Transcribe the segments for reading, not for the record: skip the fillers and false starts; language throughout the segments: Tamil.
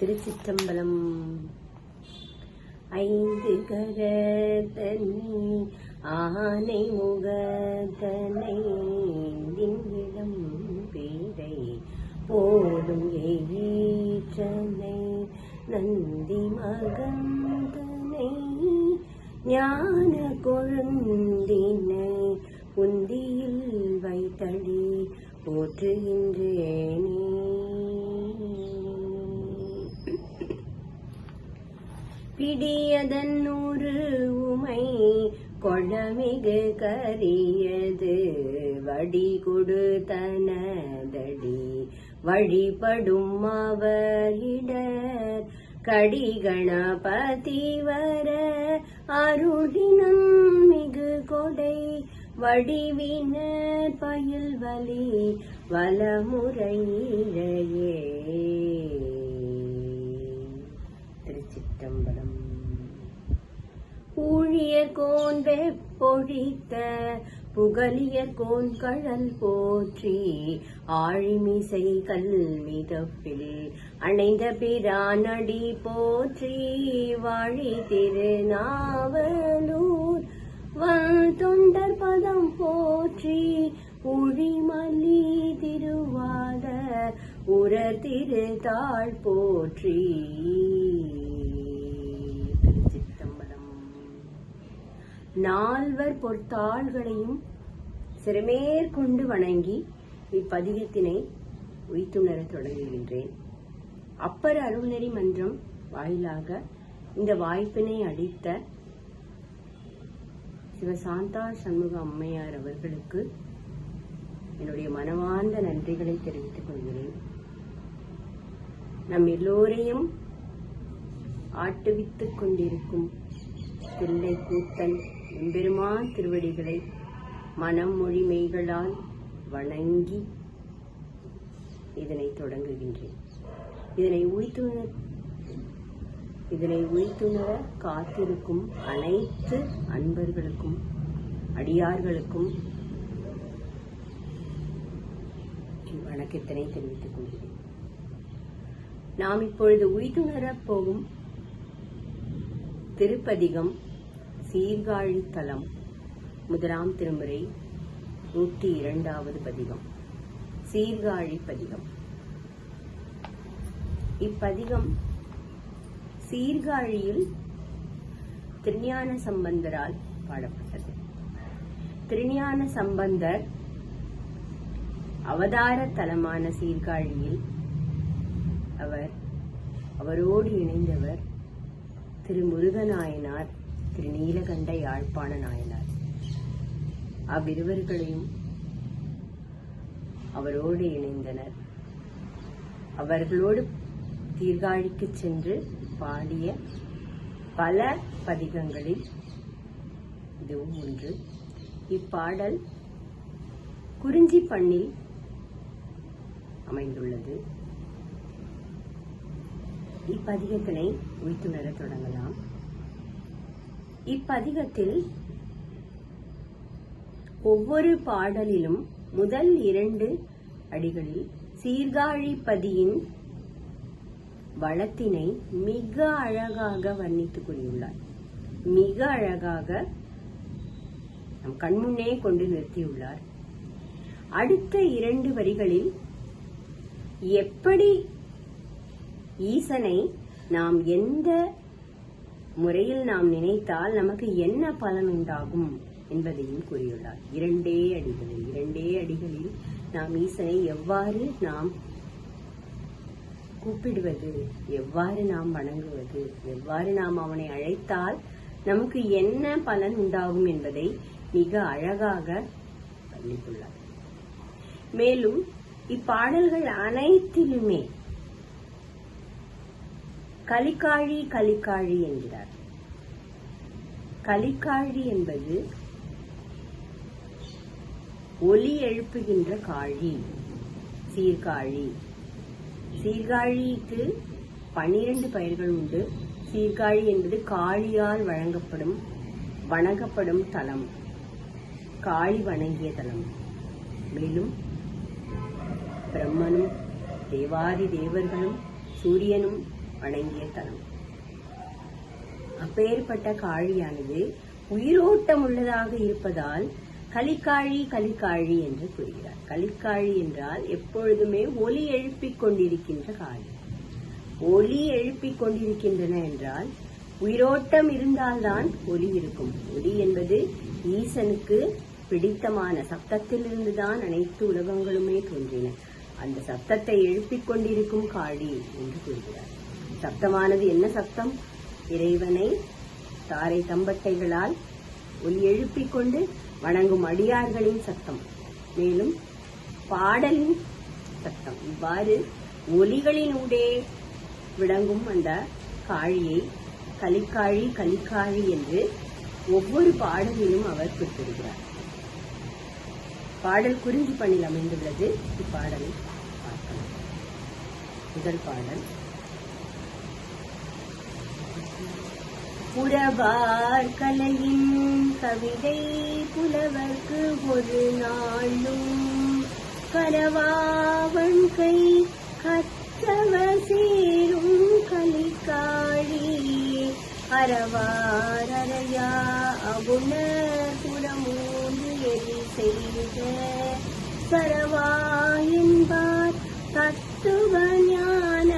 திருச்சிற்றம்பலம். ஐந்து கரத்தனி ஆனை முகத்தனை திங்கிடம் பீடை போடும் ஏற்றனை நந்தி மகந்தனை ஞான கொழுந்தினை புந்தியில் வைத்தடி போற்றுகின்றேனே. பிடியதன் நூறு உமை கொடமிகு கரியது வடி கொடுத்தனதடி வழிபடும் அவரிடர் கடிகணபதி வர அருளினம் மிகு கொடை வடிவினர் பயில் வலி வலமுறையிலேயே. திருச்சிற்றம்பலம். ஊழியர் கோன் வெப்பொழித்த புகழியர் கோன் கழல் போற்றி ஆழிமிசை கல்மிதப்பில் அணைந்த பிரானடி போற்றி வாழி திருநாவலூர் தொண்டர் பதம் போற்றி உழிமல்லி திருவாத உர திருத்தாள் போற்றி. நால்வர் பொற்தாள்களையும் சிறமேற்கொண்டு வணங்கி இப்பதிகத்தினை உய்த்துணர தொடங்குகின்றேன். அப்பர் அருள்நெறி மன்றம் வாயிலாக இந்த வாய்ப்பினை அளித்த சிவசாந்தா சண்முக அம்மையார் அவர்களுக்கு என்னுடைய மனமார்ந்த நன்றிகளை தெரிவித்துக் கொள்கிறேன். நம் எல்லோரையும் ஆட்டுவித்துக் கொண்டிருக்கும் தில்லை கூத்தன் எம்பெருமான் திருவடிகளை மனம் மொழி மெய்களால் வணங்கி இதனை தொடங்குகின்றேன். இதனை உய்த்துணர காத்திருக்கும் அனைத்து அன்பர்களுக்கும் அடியார்களுக்கும் வணக்கத்தினை தெரிவித்துக் கொள்கிறேன். நாம் இப்பொழுது உய்த்துணரப் போகும் திருப்பதிகம் சீர்காழி தலம், முதலாம் திருமுறை 102வது பதிகம், சீர்காழி பதிகம். இப்பதிகம் சீர்காழியில் திருஞான சம்பந்தரால் பாடப்பட்டது. திருஞான சம்பந்தர் அவதார தலமான சீர்காழியில் அவரோடு இணைந்தவர் திரு முருகநாயனார், திரு நீலகண்ட யாழ்ப்பாண நாயனார். அவ்விருவர்களையும் அவரோடு இணைந்தனர். அவர்களோடு சீர்காழிக்கு சென்று பாடிய பல பதிகங்களில் இதுவும் ஒன்று. இப்பாடல் குறிஞ்சி பண்ணில் அமைந்துள்ளது. இப்பதிகத்தினை உய்த்துணர தொடங்கலாம். இப்பதிகத்தில் ஒவ்வொரு பாடலிலும் முதல் 2 அடிகளில் சீர்காழிப்பதியின் வளத்தினை மிக அழகாக வர்ணித்துக் கூறியுள்ளார். மிக அழகாக நம் கண்முன்னே கொண்டு நிறுத்தியுள்ளார். அடுத்த 2 வரிகளில் எப்படி ஈசனை நாம் எந்த முறையில் நாம் நினைத்தால் நமக்கு என்ன பலன் உண்டாகும் என்பதையும் கூறியுள்ளார். 2 அடிகளில் நாம் ஈசனை எவ்வாறு நாம் கூப்பிடுவது, எவ்வாறு நாம் வணங்குவது, எவ்வாறு நாம் அவனை அழைத்தால் நமக்கு என்ன பலன் உண்டாகும் என்பதை மிக அழகாக வர்ணித்துள்ளார். மேலும் இப்பாடல்கள் அனைத்திலுமே கலிக்காழி கலிக்காழி என்கிறார். கலிக்காழி என்பது ஒலி எழுப்புகின்ற காழி, சீர்காழி. சீர்காழிக்கு 12 பெயர்கள் உண்டு. சீர்காழி என்பது காளியால் வணங்கப்படும் தலம், காளி வணங்கிய தலம். மேலும் பிரம்மனும் தேவாதி தேவர்களும் சூரியனும் வணங்கிய தலம். அப்பேற்பட்ட காழியானது உயிரோட்டம் உள்ளதாக இருப்பதால் கலிக்காழி கலிக்காழி என்று கூறுகிறார். கலிக்காழி என்றால் எப்பொழுதுமே ஒலி எழுப்பிக் கொண்டிருக்கின்ற காளி. ஒலி எழுப்பிக் கொண்டிருக்கின்றன என்றால் உயிரோட்டம் இருந்தால்தான் ஒலி இருக்கும். ஒலி என்பது ஈசனுக்கு பிடித்தமான சப்தத்திலிருந்துதான் அனைத்து உலகங்களுமே தோன்றின. அந்த சப்தத்தை எழுப்பிக் கொண்டிருக்கும் காளி என்று கூறுகிறார். சப்தமானது என்ன சப்தம்? இறைவனை தாரை தம்பட்டைகளால் ஒலி எழுப்பிக் கொண்டு வணங்கும் அடியார்களின் சத்தம், மேலும் பாடலின் சத்தம். இவ்வாறு ஒலிகளினூடே விளங்கும் அந்த காழியை கலிக்காழி கலிக்காழி என்று ஒவ்வொரு பாடலிலும் அவர் குறிப்பிடுகிறார். பாடல் குறிஞ்சி பண்ணில் அமைந்துள்ளது. இப்பாடலை பார்க்கலாம். முதல் பாடல். புறவார் கலையின் கவிதை புலவர்க்கு ஒரு நாளும் கரவாவன் கை கற்றவர் சேரும் கலிக்காழி அறவார் அறையா அவுணர் புறமூன்று எரி செய்த சரவா என்பார் தத்துவ ஞான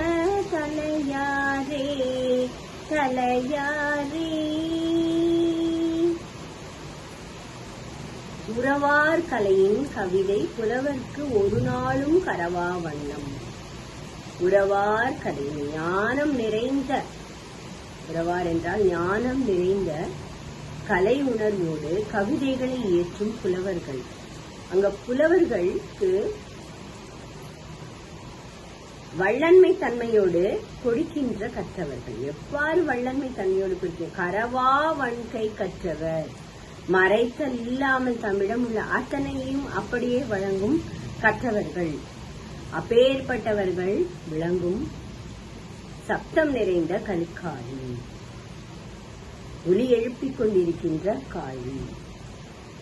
தலையாரே தலையாரே. உறவார் கலையின் கவிதை புலவர்க்கு ஒரு நாளும் கரவா வண்ணம். உறவார் கலை ஞானம் நிறைந்த, உறவார் என்றால் ஞானம் நிறைந்த கலை உணர்வோடு கவிதைகளை இயற்றும் புலவர்கள். அங்க புலவர்களுக்கு வள்ளன்மை தன்மையோடு கொடுக்கின்ற கற்றவர்கள். எவ்வாறு வள்ளன்மை தன்மையோடு கொடுக்க? கரவா வன்கை கற்றவர், மறைத்தல் இல்லாமல் தம்மிடம் உள்ள அத்தனையும் அப்படியே வழங்கும் கற்றவர்கள். அப்பேற்பட்டவர்கள் விளங்கும் சப்தம் நிறைந்த கலிக்காழி, ஒலி எழுப்பிக் கொண்டிருக்கின்ற காழி.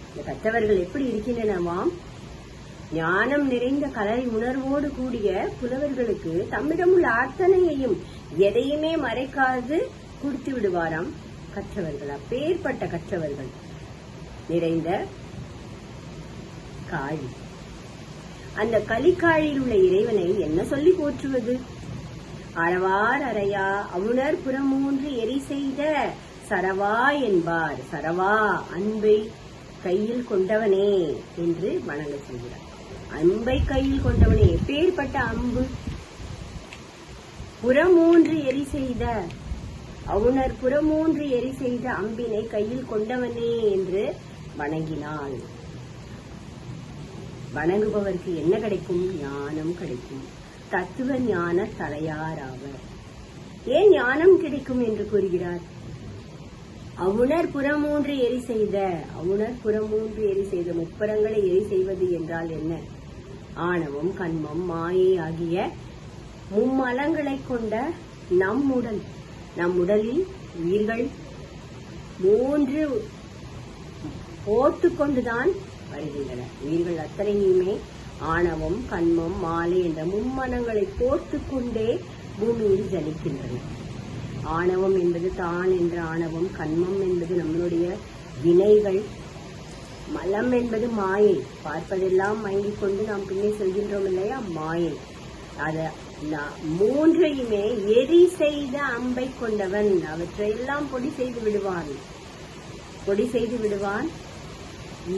இந்த கற்றவர்கள் எப்படி இருக்கின்றனவாம்? ஞானம் நிறைந்த கலை உணர்வோடு கூடிய புலவர்களுக்கு தம்மிடம் உள்ள அத்தனையையும் எதையுமே மறைக்காது கொடுத்து விடுவாராம் கற்றவர்கள். அப்பேற்பட்ட கற்றவர்கள் நிறைந்த காழி. அந்த கலிக்காழியில் உள்ள இறைவனை என்ன சொல்லி போற்றுவது? அறவார் அறையா அவுணர் புறமூன்று எரி செய்த சரவா என்பார். சரவா அன்பை கையில் கொண்டவனே என்று வணங்க சொல்கிறார். அன்பை கையில் கொண்டவனே. எப்பேற்பட்ட அம்பு? புறமூன்று எரி செய்த அவுணர் புறமூன்று எரி செய்த அம்பினை கையில் கொண்டவனே என்று வணங்கினாள். வணங்குபவருக்கு என்ன கிடைக்கும்? ஞானம் கிடைக்கும். தத்துவ ஞான தலையாராவர். ஏன் ஞானம் கிடைக்கும் என்று கூறுகிறார்? அவுணர் புறமூன்று எரி செய்த, அவுணர் புறமூன்று எரி செய்த, முப்பரங்களை எரி செய்வது என்றால் என்ன? ஆணவம், கண்மம், மாயை ஆகிய மும்மலங்களை கொண்ட நம் உடலில் உயிர்கள் மூன்று போட்டுக்கொண்டுதான் வருகின்றன. உயிர்கள் அத்தனையுமே ஆணவம், கண்மம், மாலை என்ற மும்மலங்களை போட்டுக்கொண்டே பூமியில் ஜனிக்கின்றன. ஆணவம் என்பது தான் என்ற ஆணவம், கண்மம் என்பது நம்மளுடைய வினைகள், மலம் என்பது மாயை, பார்ப்பதெல்லாம் மயங்கிக் கொண்டு நாம் பின்னே செல்கின்றோம் இல்லையா, மாயை. அத மூன்றையுமே எரி செய்த அம்பை கொண்டவன். அவற்றையெல்லாம் பொடி செய்து விடுவான், பொடி செய்து விடுவான்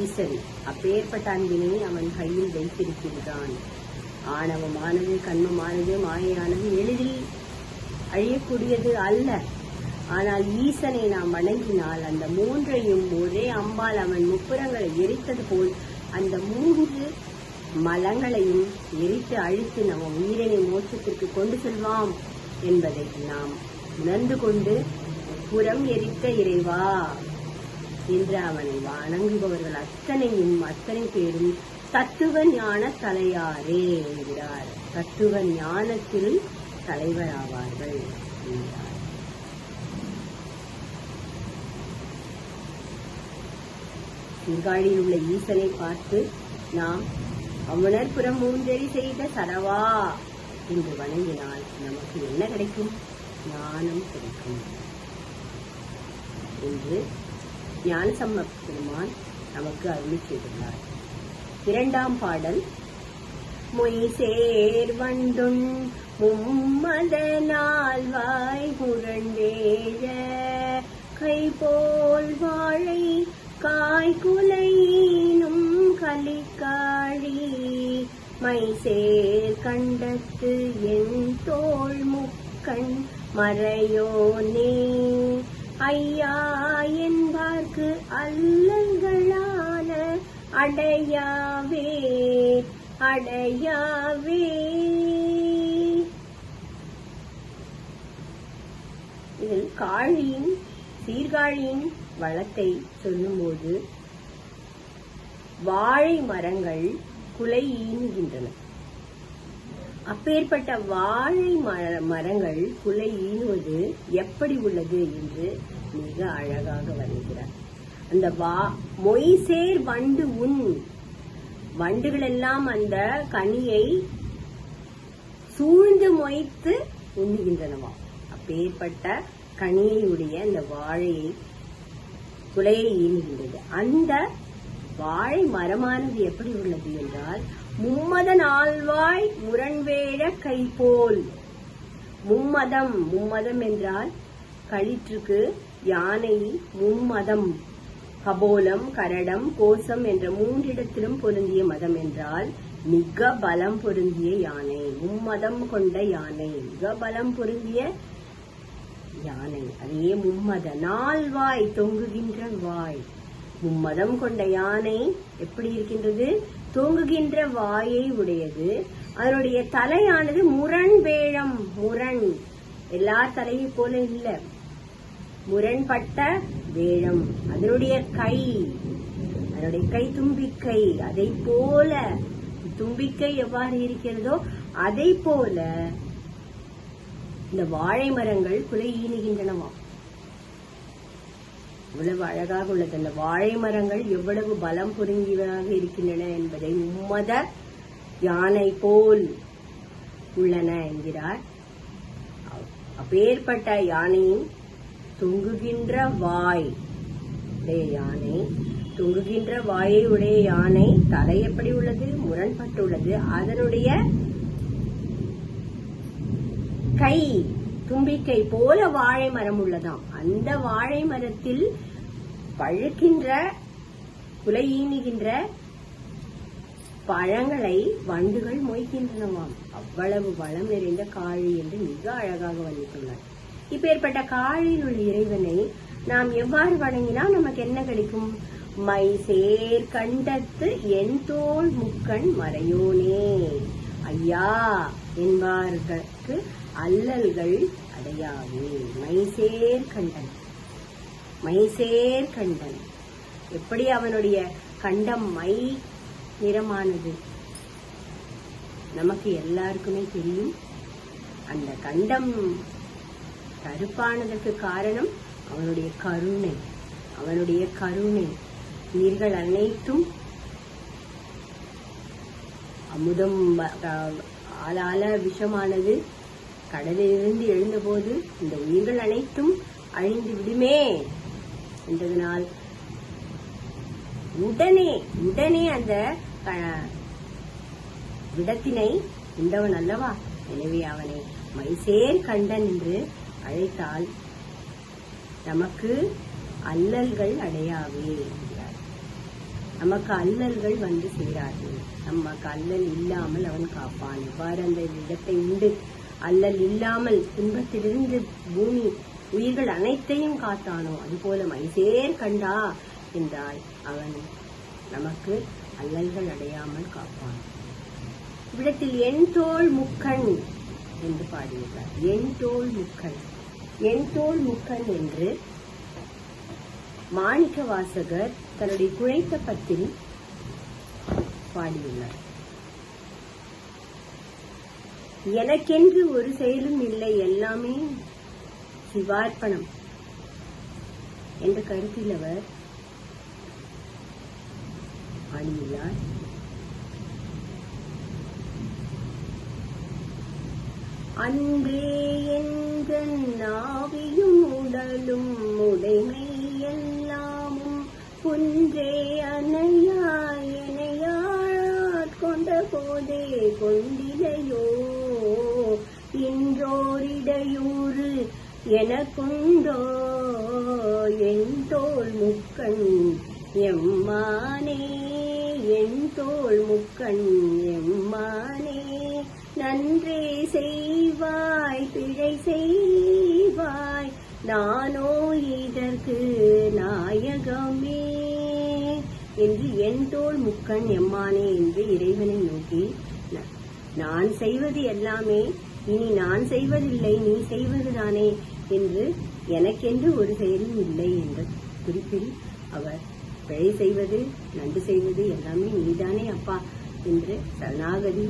ஈசன். அப்பேற்பட்ட அன்பினை அவன் கையில் வைத்திருக்கின்றான். ஆணவமானது, கண்மமானது, மாயையானது எளிதில் அழியக்கூடியது அல்ல. ஆனால் ஈசனை நாம் வணங்கினால் அந்த மூன்றையும் ஒரே அம்பால் அவன் முப்புறங்களை எரித்தது போல் அந்த மூன்று மலங்களையும் எரித்து அழித்து நம்ம உயிரினை மோட்சத்திற்கு கொண்டு செல்வாம் என்பதை நாம் உணர்ந்து கொண்டு புறம் எரித்த இறைவா என்று அவனை வணங்குபவர்கள் அத்தனை பேரும் தத்துவ ஞான தலையாரே என்கிறார். தத்துவ ஞானத்தில் தலைவராவார்கள் என்றார். சீர்காழியில் உள்ள ஈசனை பார்த்து நாம் அவுணர் புறம் மூன்றெறி செய்த சரவா என்று வணங்கினால் நமக்கு என்ன கிடைக்கும்? ஞானம் கிடைக்கும் என்று ஞானசம்பந்த பெருமான் நமக்கு அருளி செய்துள்ளார். இரண்டாம் பாடல். மொய்சேர் வண்டுண் மும்மதனால்வாய் முரண்வேழ கைபோல் வாழை காய்குலையினும் கலிக்காழி மைசேர் கண்டத்து என் தோள் முக்கண் மறையோனே ஐயா என்பார்க்கு அல்லல்களான அடையாவே அடையாவே. இதில் காழியின் சீர்காழியின் வளத்தை சொல்லும்போது வாழை மரங்கள் குலை ஈனுகின்றன. அப்பேற்பட்ட வாழை மரங்கள் குலை ஈனுவது எப்படி உள்ளது என்று மிக அழகாக வருகிறார். அந்த மொய்சேர் வண்டு உண், வண்டுகள் எல்லாம் அந்த கனியை சூழ்ந்து மொய்த்து உண்ணுகின்றனவா. அப்பேற்பட்ட கனியை உடைய அந்த வாழையை குலையை ஈனுகின்றது. அந்த வாழை மரமானது எப்படி உள்ளது என்றால் மும்மத நால்வாய் முரண்வேழ கைபோல். மும்மதம், மும்மதம் என்றால் களிற்றுக்கு யானை மும்மதம், கபோலம், கரடம், கோசம் என்ற மூன்றிடத்திலும் பொருந்திய மதம் என்றால் மிக பலம் பொருந்திய யானை. மும்மதம் கொண்ட யானை, மிக பலம் பொருந்திய யானை. அதே மும்மத நால்வாய், தொங்குகின்ற வாய். மும்மதம் கொண்ட யானை எப்படி இருக்கின்றது? தொங்குகின்ற வாயை உடையது. அதனுடைய தலையானது முரண் வேழம். முரண் எல்லா தலையை போல இல்ல, முரண்பட்ட வேழம். அதனுடைய கை தும்பிக்கை, அதை போல தும்பிக்கை எவ்வாறு இருக்கிறதோ அதை போல இந்த வாழை மரங்கள் குலை ஈனுகின்றனவாம். இவ்வளவு அழகாக உள்ளது. அந்த வாழை மரங்கள் எவ்வளவு பலம் பொருந்தியதாக இருக்கின்றன என்பதை மும்மத யானை போல் உள்ளன என்கிறார். அப்பேற்பட்ட யானையின் தொங்குகின்ற வாய் உடைய யானை, தொங்குகின்ற வாயை உடைய யானை தலை எப்படி உள்ளது? முரண்பட்டுள்ளது. அதனுடைய கை தும்பிக்கை போல வாழை மரம் உள்ளதாம். அந்த வாழை மரத்தில் பழுக்கின்ற குலை ஈனுகின்ற பழங்களை வண்டுகள் மொய்க்கின்றனவாம். அவ்வளவு வளம் நிறைந்த காழி என்று மிக அழகாக வர்ணித்துள்ளார். இப்பேற்பட்ட காழியில் உள்ள இறைவனை நாம் எவ்வாறு வணங்கினால் நமக்கு என்ன கிடைக்கும்? மைசேர் கண்டத்து என் தோள் முக்கண் மறையோனே ஐயா என்பார்களுக்கு அல்லல்கள் அடையாவே. மைசேர் கண்டன், மைசேர் கண்டன். எப்படி அவனுடைய கண்டம் மை நிறமானது நமக்கு எல்லாருக்குமே தெரியும். அந்த கண்டம் கருப்பானதற்கு காரணம் அவனுடைய கருணை. அவனுடைய கருணை. நீர்கள் அனைத்தும் அமுதம் ஆளால விஷமானது கடலிலிருந்து எழுந்தபோது இந்த உயிர்கள் அனைத்தும் அழிந்து விடுமே என்றதனால் உடனே அந்த விடத்தினை உண்டவன் அல்லவா. எனவே அவனை மைசேர் கண்டன் என்று அழைத்தால் நமக்கு அல்லல்கள் அடையாவே என்கிறார். நமக்கு அல்லல்கள் வந்து சேராது. நமக்கு அல்லல் இல்லாமல் அவன் காப்பான். எவ்வாறு அந்த இடத்தை உண்டு அல்லல் இல்லாமல் துன்பத்திலிருந்து பூமி உயிர்கள் அனைத்தையும் காத்தானோ அதுபோல மைசேர் கண்டா என்றால் அவன் நமக்கு அல்லல்கள் அடையாமல் காப்பான். இவ்விடத்தில் என் தோள் முக்கண் என்று பாடியுள்ளார். என் தோள் முக்கண், என் தோள் முக்கண் என்று மாணிக்க வாசகர் தன்னுடைய குழைத்த பத்தில் பாடியுள்ளார். எனக்கென்று ஒரு செயலும் இல்லை, எல்லாமே சிவார்ப்பணம் என்ற கருத்தில் அவர் பாடியுள்ளார். அன்றே என்ற உடலும் உடைமை எல்லாமும் குன்றே அணையாய் எனையாட் கொண்ட போதே கொண்டிலையோ இன்றோரிடையூறு எனக்குண்டோ என் தோள் முக்கண் எம்மானே என் தோள் முக்கண் எம்மானே நன்றே செய்வாய் பிழை செய்வாய் நானோ இதற்கு நாயகமே என்று என் தோள் முக்கண் எம்மானே என்று இறைவனை நோக்கி நான் செய்வது எல்லாமே இனி நான் செய்வதில்லை நீ செய்வதுதானே என்று எனக்கென்று ஒரு செயலும் இல்லை என்ற குறிப்பில் அவர் பிழை செய்வது நன்று செய்வது எல்லாமே நீதானே அப்பா என்று சரணாகதி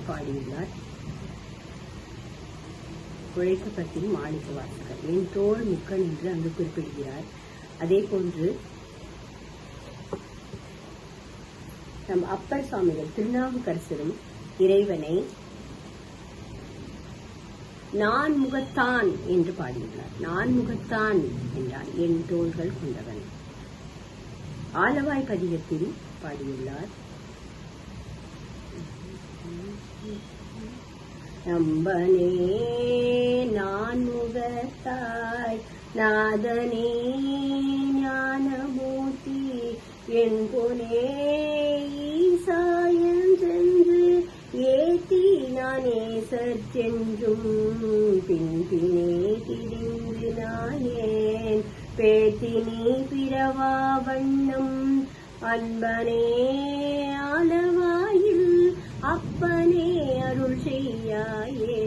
பாடியுள்ளார். குழைக்கப்பட்டில் மாணிக்க வாசகர் என் தோள் முக்கண் என்று அங்கு குறிப்பிடுகிறார். அதே போன்று நம் அப்பர் சுவாமிகள் திருநாவுக்கரசரும் இறைவனை நான் முகத்தான் என்று பாடியுள்ளார். நான் முகத்தான் என்றால் என் தோள்கள் கொண்டவன். ஆலவாய் பதிகத்தில் பாடியுள்ளார். நம்பனே நான் முகத்தாய் நாதனே ஞானமூர்த்தி என் பொனே ஈசாயன் சென்று ஏத்தி நானே சற்றென்றும் பின்பினே திரிந்து நாயேன் பேத்தினி பிறவா வண்ணம் அன்பனே ஆலவாயில் அப்பனே அருள் செய்யாயே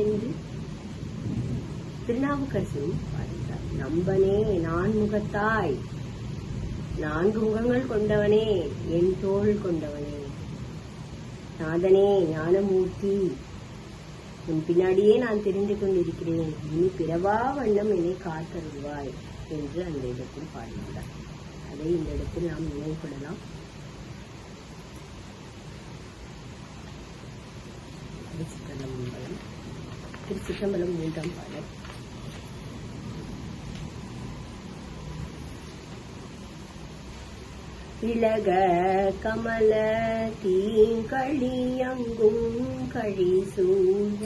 என்று திருநாவுக்கரசரும் பாடினார். நம்பனே நான் முகத்தாய் நான்கு முகங்கள் கொண்டவனே என் தோள் கொண்டவனே நாதனே ஞானமூர்த்தி உன் பின்னாடியே நான் தெரிந்து கொண்டிருக்கிறேன் இனி பிறவா வண்ணம் என்னை காத்தருள்வாய் என்று அந்த இடத்தில் பாடியுள்ளார். அதை இந்த இடத்தில் நாம் நினைவுபடலாம். திருச்சிற்றம்பலம் 3ஆம் பாடல். இளக கமல தீங்களியங்கும் கழி சூழ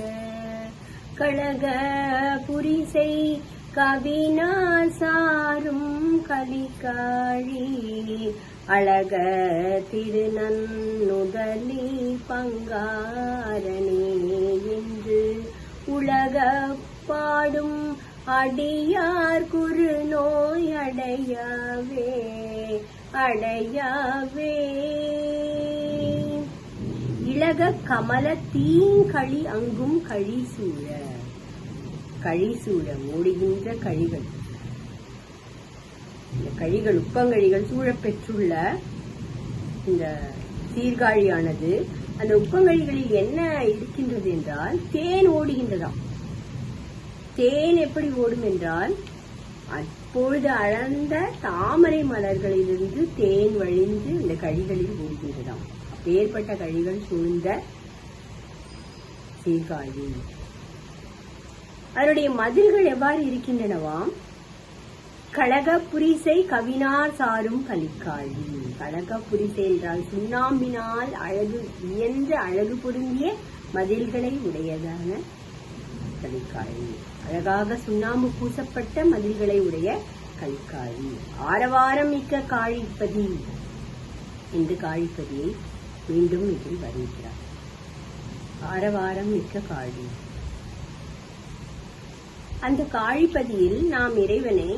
கழக புரிசை கவினார் சாரும் கலிகாழி அழக திருநன்னுதலி பங்காரனே என்று உலக பாடும் அடியார் குறு நோய் அடையாவே அடையாவே. இளக கமல தீங்களி அங்கும் கழி சூழ கழி சூழ மூடுகின்ற கழிகள், இந்த கழிகள் உப்பங்கழிகள் சூழப் பெற்றுள்ள இந்த சீர்காழியானது அந்த உப்பங்கழிகளில் என்ன இருக்கின்றது என்றால் தேன் ஓடுகின்றதாம். தேன் எப்படி ஓடும் என்றால் அப்பொழுது அழந்த தாமரை மலர்களிலிருந்து தேன் வழிந்து இந்த கழிகளில் ஓடுகின்றதாம். அப்பேற்பட்ட கழிகள் சூழ்ந்த சீர்காழி. அதனுடைய மதில்கள் எவ்வாறு இருக்கின்றனவாம்? கழக புரிசை கவினார் சாரும் கலிக்காழி. கழக புரிசை என்றால் சுண்ணாம்பினால் அழகு இயன்ற அழகு பொருந்திய மதில்களை உடையதான கலிக்காழி. அழகாக சுண்ணாம்பு பூசப்பட்ட மதில்களை உடைய கலிக்காழி. ஆரவாரம் மிக்க காழிப்பதி என்று காழிப்பதியை மீண்டும் இதில் வருகிறார். ஆரவாரம் மிக்க காழி. அந்த காழிப்பதியில் நாம் இறைவனை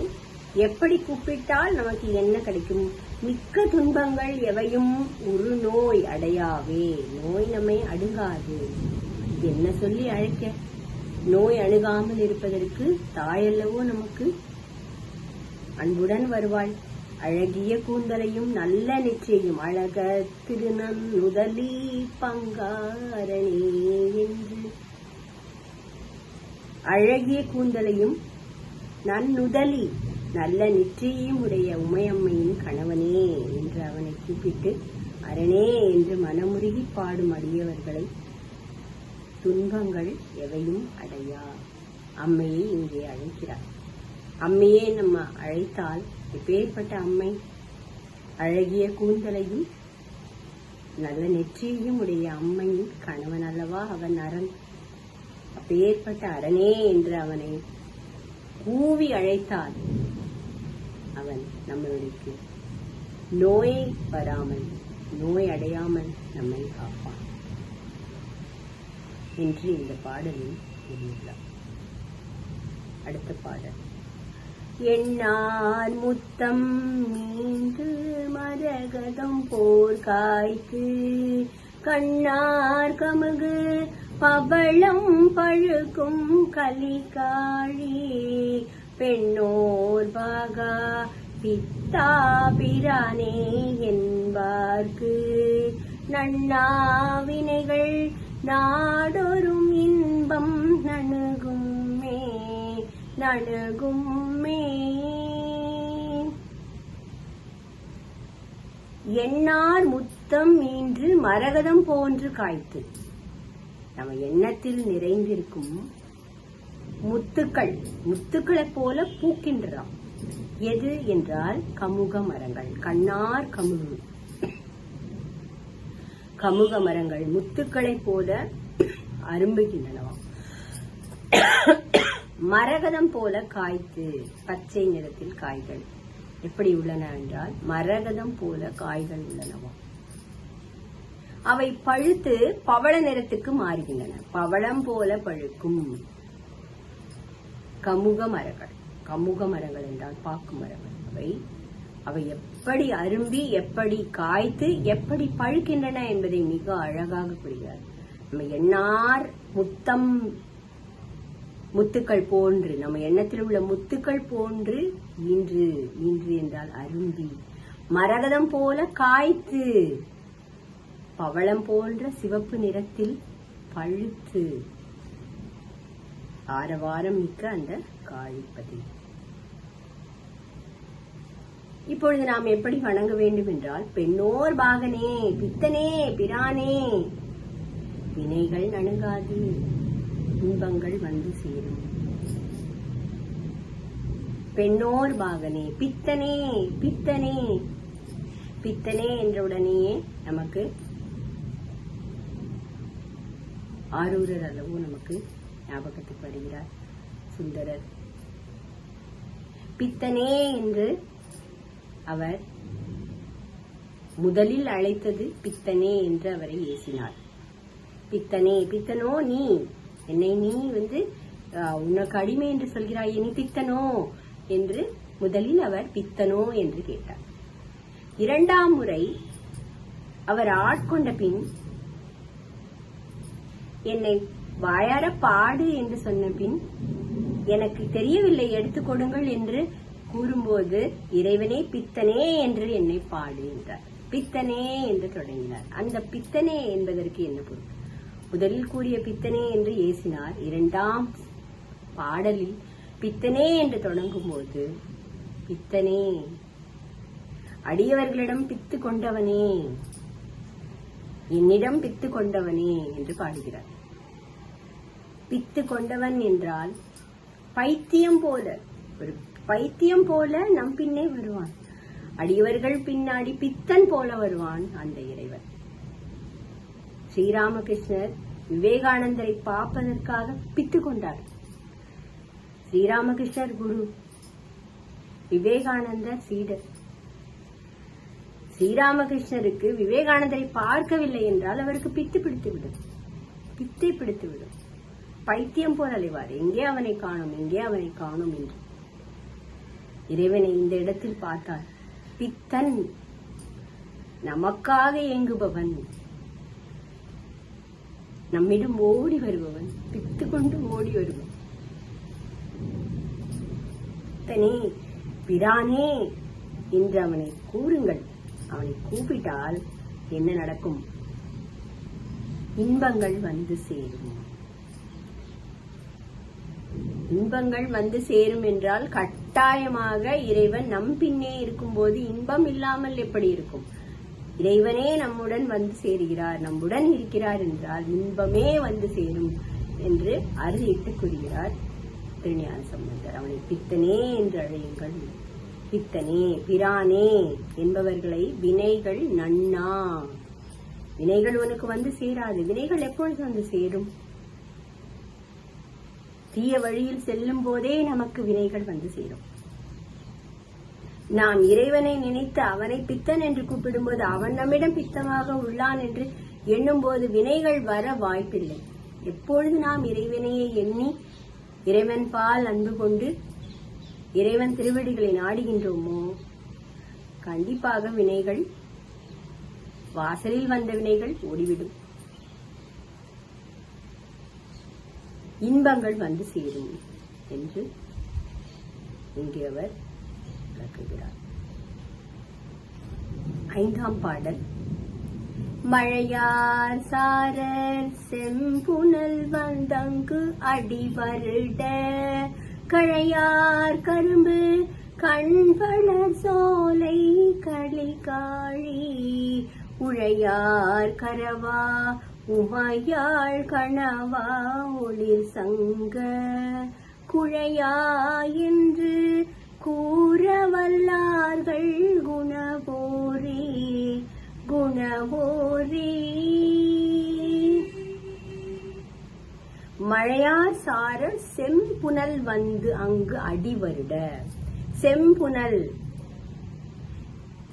எப்படி கூப்பிட்டால் நமக்கு என்ன கிடைக்கும்? மிக்க துன்பங்கள் எவையும் ஒரு நோய் அடையாவே. நோய் நம்மை அணுகாது. என்ன சொல்லி அழைக்க? நோய் அணுகாமல் இருப்பதற்கு தாயல்லவோ நமக்கு அன்புடன் வருவாள். அழகிய கூந்தலையும் நல்ல நெற்றியையும் அழக திருநன்னுதலி பங்காரணே என்று அழகிய கூந்தலையும் நன்னுதலி நல்ல நெற்றியையும் உடைய உமையம்மையின் கணவனே என்று அவனை கூப்பிட்டு அரணே என்று மனமுருகி பாடும் அடியவர்களை துன்பங்கள் எவையும் அடையா. அம்மையை இங்கே அழைக்கிறார். அம்மையே நம்ம அழைத்தால் எப்பேற்பட்ட அம்மை, அழகிய கூந்தலையும் நல்ல நெற்றியையும் உடைய அம்மையின் கணவன் அல்லவா அவன் அரண். அப்பேற்பட்ட அரணே என்று அவனை கூவி அழைத்தால் அவன் நம்மளுக்கு நோய் வராமல், நோய் அடையாமல் நம்மை காப்பான் என்று இந்த பாடலில் கூறியுள்ளார். அடுத்த பாடல். எண்ணார் முத்தம் மீண்டு மரகதம் போர் காய்க்கு, கண்ணார் கமுகு பவளம் பழுக்கும் கலிகாழி, பெண்ணோர் பாகா பித்தா பிரானே என்பார்க்கு, நன்னாவினைகள் நாடொரும் இன்பம் நணுகும்மே நணுகும்மே. எண்ணார் முத்தம் மீன்று மரகதம் போன்று காய்த்து. நம்ம எண்ணத்தில் நிறைந்திருக்கும் முத்துக்கள், முத்துக்களைப் போல பூக்கின்றாம். எது என்றால் கமுக மரங்கள், கண்ணார் கமுகு கமுக மரங்கள் முத்துக்களைப் போல அரும்புகின்றனவாம். மரகதம் போல காய்த்து, பச்சை நிறத்தில் காய்கள் எப்படி உள்ளன என்றால் மரகதம் போல காய்கள் உள்ளனவாம். அவை பழுத்து பவள நிறத்துக்கு மாறுகின்றன. பவளம் போல பழுக்கும் கமுக மரங்கள். கமுக மரங்கள் என்றால் பாக்கு மரங்கள். அவை எப்படி அரும்பி, எப்படி காய்த்து, எப்படி பழுக்கின்றன என்பதை மிக அழகாக கூறுகிறார். நம்ம எண்ணார் முத்தம், முத்துக்கள் போன்று, நம்ம எண்ணத்தில் உள்ள முத்துக்கள் போன்று இன்று, இன்று என்றால் அரும்பி, மரகதம் போல காய்த்து, பவளம் போன்ற சிவப்பு நிறத்தில் பழுத்து, ஆரவாரம் மிக்க அந்த காழிப்பதி. இப்பொழுது நாம் எப்படி வணங்க வேண்டும் என்றால், பெண்ணோர் பாகனே பித்தனே பிரானே, வினைகள் நணுகாது இன்பங்கள் வந்து சேரும். பெண்ணோர் பாகனே பித்தனே பித்தனே பித்தனே என்றவுடனேயே நமக்கு ஆரூரர் அளவு நமக்கு ஞாபகத்துக்கு வருகிறார் சுந்தரர். பித்தனே என்று அவர் முதலில் அழைத்தது பித்தனே என்று அவரை ஏசினார். பித்தனே, பித்தனோ நீ, என்னை நீ உனக்கு அடிமை என்று சொல்கிறாய், நீ பித்தனோ என்று முதலில் அவர் பித்தனோ என்று கேட்டார். இரண்டாம் முறை அவர் ஆட்கொண்ட பின் என்னை வாயார பாடு என்று சொன்ன பின் எனக்கு தெரியவில்லை, எடுத்துக் கொடுங்கள் என்று கூறும்போது இறைவனே பித்தனே என்று என்னை பாடு என்றார். பித்தனே என்று தொடங்கினார். அந்த பித்தனே என்பதற்கு என்ன பொருள்? முதலில் கூறிய பித்தனே என்று ஏசினார். இரண்டாம் பாடலில் பித்தனே என்று தொடங்கும் போது பித்தனே, அடியவர்களிடம் பித்து கொண்டவனே, என்னிடம் பித்து கொண்டவனே என்று பாடுகிறார். பித்து கொண்டவன் என்றால் பைத்தியம் போல, ஒரு பைத்தியம் போல நம் பின்னே வருவான். அடியவர்கள் பின்னாடி பித்தன் போல வருவான் அந்த இறைவன். ஸ்ரீராமகிருஷ்ணர் விவேகானந்தரை பார்ப்பதற்காக பித்து கொண்டார். ஸ்ரீராமகிருஷ்ணர் குரு, விவேகானந்தர் சீடர். ஸ்ரீராமகிருஷ்ணருக்கு விவேகானந்தரை பார்க்கவில்லை என்றால் அவருக்கு பித்து பிடித்துவிடும், பித்தை பிடித்துவிடும். பைத்தியம் போல் அலைவார், எங்கே அவனை காணும், எங்கே அவனை காணும் என்று. இறைவனை இந்த இடத்தில் பார்த்தார். பித்தன், நமக்காக ஏங்குபவன், நம்மிடம் ஓடி வருபவன், பித்து கொண்டு ஓடி வருபவன். பித்தனே பிரானே என்று அவனை கூறுங்கள். அவனை கூப்பிட்டால் என்ன நடக்கும்? இன்பங்கள் வந்து சேரும். இன்பங்கள் வந்து சேரும் என்றால் கட்டாயமாக இறைவன் நம் பின்னே இருக்கும் போது இன்பம் இல்லாமல் எப்படி இருக்கும்? இறைவனே நம்முடன் வந்து சேருகிறார், நம்முடன் இருக்கிறார் என்றால் இன்பமே வந்து சேரும் என்று அறுதிட்டு கூறுகிறார் திருஞான சம்பந்தர். அவனை பித்தனே என்று அழையுங்கள். பித்தனே பிரானே என்பவர்களை வினைகள் நன்னா. வினைகள் உனக்கு வந்து சேராது. வினைகள் எப்பொழுது வந்து சேரும்? தீய வழியில் செல்லும் போதே நமக்கு வினைகள் வந்து சேரும். நாம் இறைவனை நினைத்து அவனை பித்தன் என்று கூப்பிடும்போது அவன் நம்மிடம் பித்தமாக உள்ளான் என்று எண்ணும் போது வினைகள் வர வாய்ப்பில்லை. எப்பொழுது நாம் இறைவனையை எண்ணி இறைவன் பால் அன்பு கொண்டு இறைவன் திருவடிகளை நாடுகின்றோமோ கண்டிப்பாக வினைகள், வாசலில் வந்த வினைகள் ஓடிவிடும். இன்பங்கள் வந்து சேரும் என்று இங்கே அவர் விளக்குகிறார். 5ஆம் பாடல். மழையார் சாரர் செம்புனல் வந்தங்கு அடிவருட கழையார் கரும்பு கண்வளர் சோலை களிகாழி உழையார் கரவா உமையாள் கணவா ஒளிர் சங்க குழையா என்று கூறவல்லார்கள் குணபோரே குணபோரே. மழையார் சார செம்புனல் வந்து அங்கு அடிவருட. செம்புனல்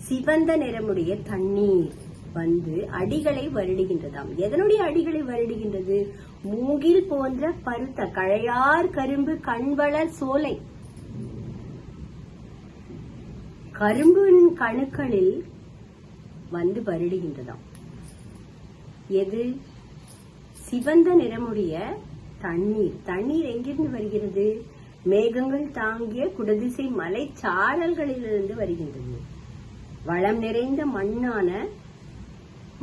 சிவந்த நிறமுடைய தண்ணீர் வந்து அடிகளை வருடுகின்றதாம். எதனுடைய அடிகளை வருடுகின்றது? மூங்கில் போன்ற பருத்த கழையார் கரும்பு கண்வளர் சோலை. கரும்பின் கணுக்களில் வந்து வருடுகின்றதாம். எது? சிவந்த நிறமுடைய தண்ணீர். தண்ணீர் எங்கிருந்து வருகிறது? மேகங்கள் தாங்கிய குடதிசை மலை சாரல்களிலிருந்து வருகின்றது. வளம் நிறைந்த மண்ணான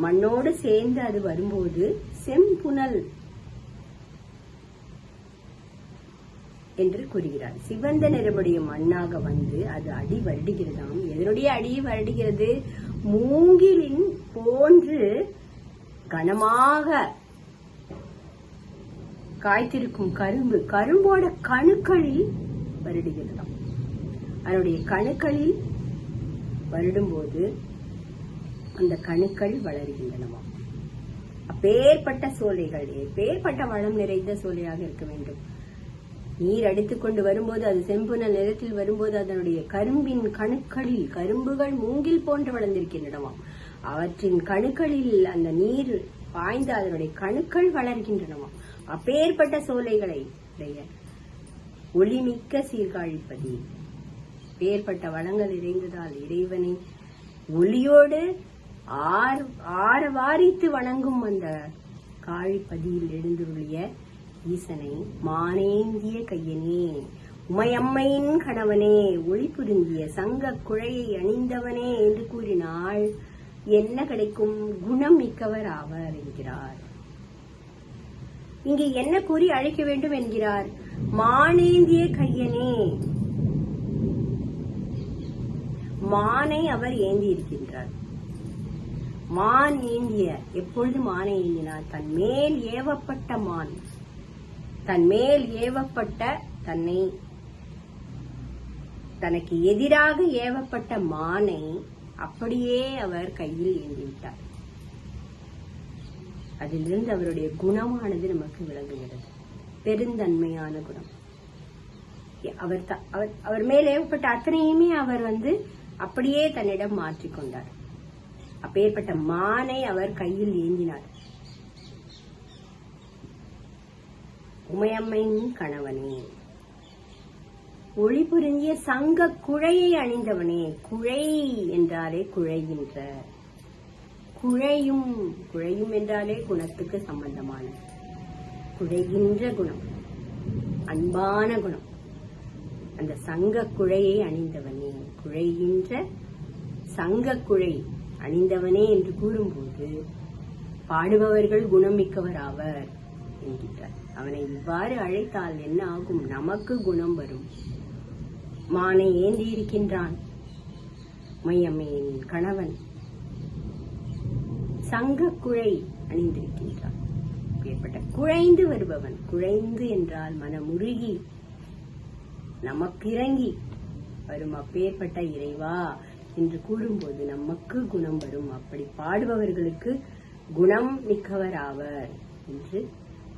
மண்ணோடு சேர்ந்து அது வரும்போது செம்புனல் என்று கூறுகிறார். சிவந்த நிறமுடைய மண்ணாக வந்து அது அடி வருடுகிறதாம். எதனுடைய அடியை வருடுகிறது? மூங்கிலின் போன்று கனமாக காய்த்திருக்கும் கரும்பு, கரும்போட கணுக்களில் வருடுகிறதாம். அதனுடைய கணுக்களில் வருடும்போது அந்த கணுக்கள் வளர்கின்றனவா. அப்பேற்பட்ட சோலைகள், எப்பேற்பட்ட வளம் நிறைந்த சோலையாக இருக்க வேண்டும். நீர் அடித்துக் கொண்டு வரும்போது, அது செம்புனல் நிறத்தில் வரும்போது அதனுடைய கரும்பின் கணுக்களில், கரும்புகள் மூங்கில் போன்று வளர்ந்திருக்கின்றனவாம். அவற்றின் கணுக்களில் அந்த நீர் பாய்ந்து அதனுடைய கணுக்கள் வளர்கின்றனவாம். அப்பேற்பட்ட சோலைகளை உடைய ஒளிமிக்க சீர்காழிப்பதி, பேர்பட்ட வளங்கள் இறைந்ததால் இறைவனை ஒளியோடு ஆரவாரித்து வணங்கும் அந்த காழிப்பதியில் எழுந்துள்ள ஈசனை மானேந்திய கையனே, உமையம்மையின் கணவனே, ஒளி புரிந்திய சங்க குழையை அணிந்தவனே என்று கூறினால் என்ன கிடைக்கும்? குணம் மிக்கவர் ஆவர் என்கிறார். இங்கே என்ன கூறி அழைக்க வேண்டும் என்கிறார்? மானேந்திய கையனே. மானை அவர் ஏந்தி இருக்கின்றார். மான் ஏந்திய, எப்பொழுது மானை ஏந்தினார்? தன் மேல் ஏவப்பட்ட மான், தன் மேல் ஏவப்பட்ட, தனக்கு எதிராக ஏவப்பட்ட மானை அப்படியே அவர் கையில் ஏந்திவிட்டார். அதிலிருந்து அவருடைய குணமானது நமக்கு விளங்குகிறது. பெருந்தன்மையான குணம். அவர் மேல் ஏவப்பட்ட அத்தனையுமே அவர் அப்படியே தன்னிடம் மாற்றிக்கொண்டார். அப்பேற்பட்ட மானை அவர் கையில் ஏந்தினார். உமையம்மையின் கணவனே, ஒளி புரிந்திய சங்க குழையை அணிந்தவனே. குழை என்றாலே குழைகின்ற, குழையும் என்றாலே குணத்துக்கு சம்பந்தமான, குழைகின்ற குணம், அன்பான குணம். அந்த சங்க குழையை அணிந்தவனே, குழைகின்ற சங்க குழை அணிந்தவனே என்று கூறும்போது பாடுபவர்கள் குணமிக்கவர் ஆவர் என்கின்றார். அவனை இவ்வாறு அழைத்தால் என்ன ஆகும்? நமக்கு குணம் வரும். மானை ஏந்தி இருக்கின்றான் மையம்மையின் கணவன், சங்க குழை அணிந்திருக்கின்றான். ஏற்பட்ட குழைந்து வருபவன், குழைந்து என்றால் மனமுருகி நமக்கு இறங்கி வரும் அப்பேற்பட்ட இறைவா என்று கூறும்போது நமக்கு குணம் வரும். அப்படி பாடுபவர்களுக்கு குணம் மிக்கவர் ஆவர் என்று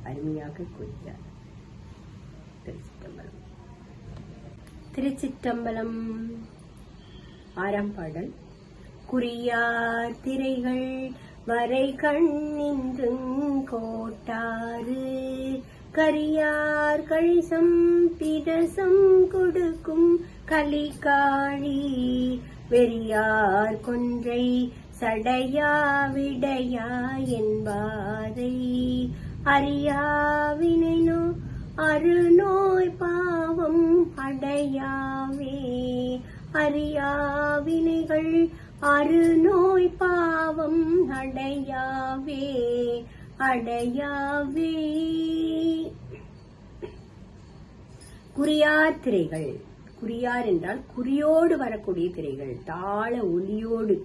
அருமையாக கூறுகிறார். திருச்சிற்றம்பலம். திருச்சிற்றம்பலம். ஆறாம் பாடல். குறியார் திரைகள் வரை கண்ணின்றும் கோட்டாறு கரியார் கழிசம் பிரசம் கொடுக்கும் கலிகாழி வெறியார் கொன்றை சடையா விடையா என்பாரை அறியாவினோ அருநோய் பாவம் அடையாவே அறியாவினைகள் அருநோய் பாவம் அடையாவே அடையாவே. குறியார் திரைகள். குறியார் என்றால் குறியோடு வரக்கூடிய திரைகள், தாள ஒலியோடு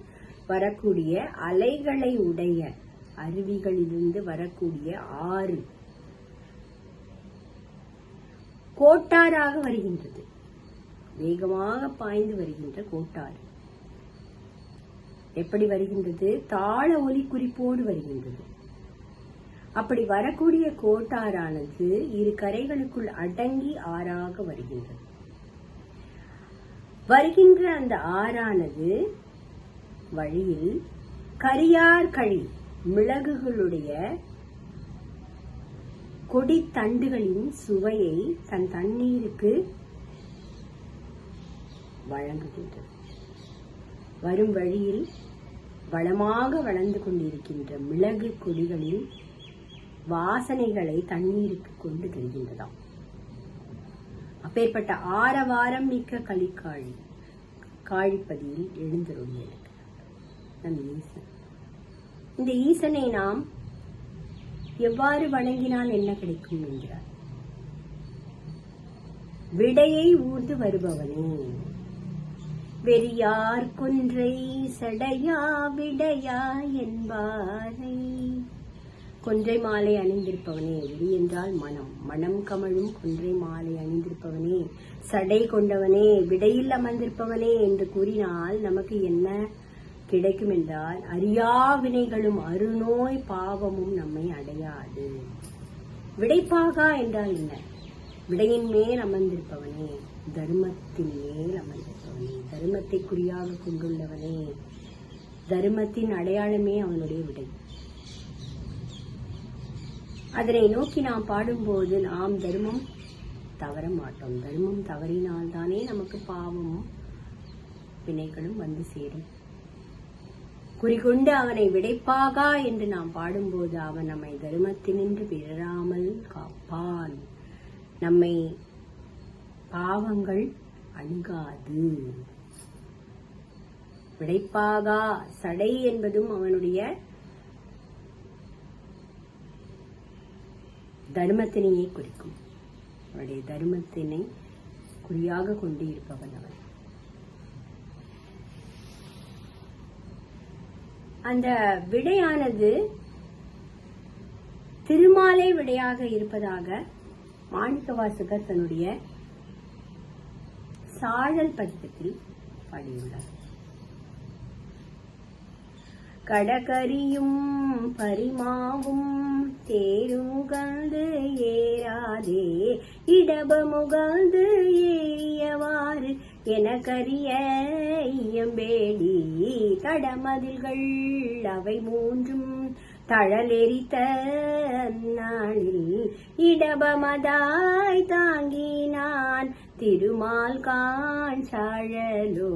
வரக்கூடிய அலைகளை உடைய அருவிகளிலிருந்து வரக்கூடிய ஆறு கோட்டாராக வருகின்றது. வேகமாக பாய்ந்து வருகின்ற கோட்டாறு எப்படி வருகின்றது? தாள ஒலி குறிப்போடு வருகின்றது. அப்படி வரக்கூடிய கோட்டாறானது இரு கரைகளுக்குள் அடங்கி ஆறாக வருகின்றது. வருகின்ற அந்த ஆறானது வழியில் கரியார் கழி மிளகுகளுடைய கொடித்தண்டுகளின் சுவையை தன் தண்ணீருக்கு வழங்குகின்றது. வரும் வழியில் வளமாக வளர்ந்து கொண்டிருக்கின்ற மிளகு கொடிகளின் வாசனைகளை தண்ணீருக்கு கொண்டு தருகின்றதாம். அப்பேற்பட்ட ஆரவாரம் மிக்க கலிக்காழி காழிப்பதியில் எழுந்தருளியிருக்கிறார் நம் ஈசன். இந்த ஈசனை நாம் எவ்வாறு வணங்கினால் என்ன கிடைக்கும் என்கிறார். விடையை ஊர்ந்து வருபவனே, வெறியார் கொன்றை சடையா விடையா என்பாரை. கொன்றை மாலை அணிந்திருப்பவனே, வெறி என்றால் மனம், மனம் கமழும் கொன்றை மாலை அணிந்திருப்பவனே, சடை கொண்டவனே, விடையில் அமர்ந்திருப்பவனே என்று கூறினால் நமக்கு என்ன கிடைக்கும் என்றால் அறியா வினைகளும் அருநோய் பாவமும் நம்மை அடையாது. விடைப்பாகா என்றால் என்ன? விடையின் மேல் அமர்ந்திருப்பவனே, தர்மத்தின் மேல் அமர்ந்திருப்பவனே, தர்மத்தை குறியாக கொண்டுள்ளவனே, தர்மத்தின் அடையாளமே அவனுடைய விடை. அதனை நோக்கி நாம் பாடும்போது நாம் தர்மம் தவற மாட்டோம். தர்மம் தவறினால்தானே நமக்கு பாவமும் வினைகளும் வந்து சேரும். குறிகொண்டு அவனை விடைப்பாகா என்று நாம் பாடும்போது அவன் நம்மை தர்மத்தினின்று பிறராமல் காப்பான். நம்மை பாவங்கள் அணுகாது. விடைப்பாகா சடை என்பதும் அவனுடைய தர்மத்தினையே குறிக்கும். அவனுடைய தர்மத்தினை குறியாக கொண்டு இருப்பவன் அவன். அந்த விடையானது திருமாலே விடையாக இருப்பதாக மாணிக்கவாசகர் தன்னுடைய சாழல் பதிகத்தில் பாடியுள்ளார். கடகரியும் பரிமாவும் தேருமுகந்து ஏறாதே இடபமுகந்து ஏறியவாறு எனக்கரிய இயம்பேடி தடமதில்கள் அவை மூன்றும் தழலெரித்த நாளில் இடபமதாய் தாங்கினான் திருமால் காண் சாழலோ.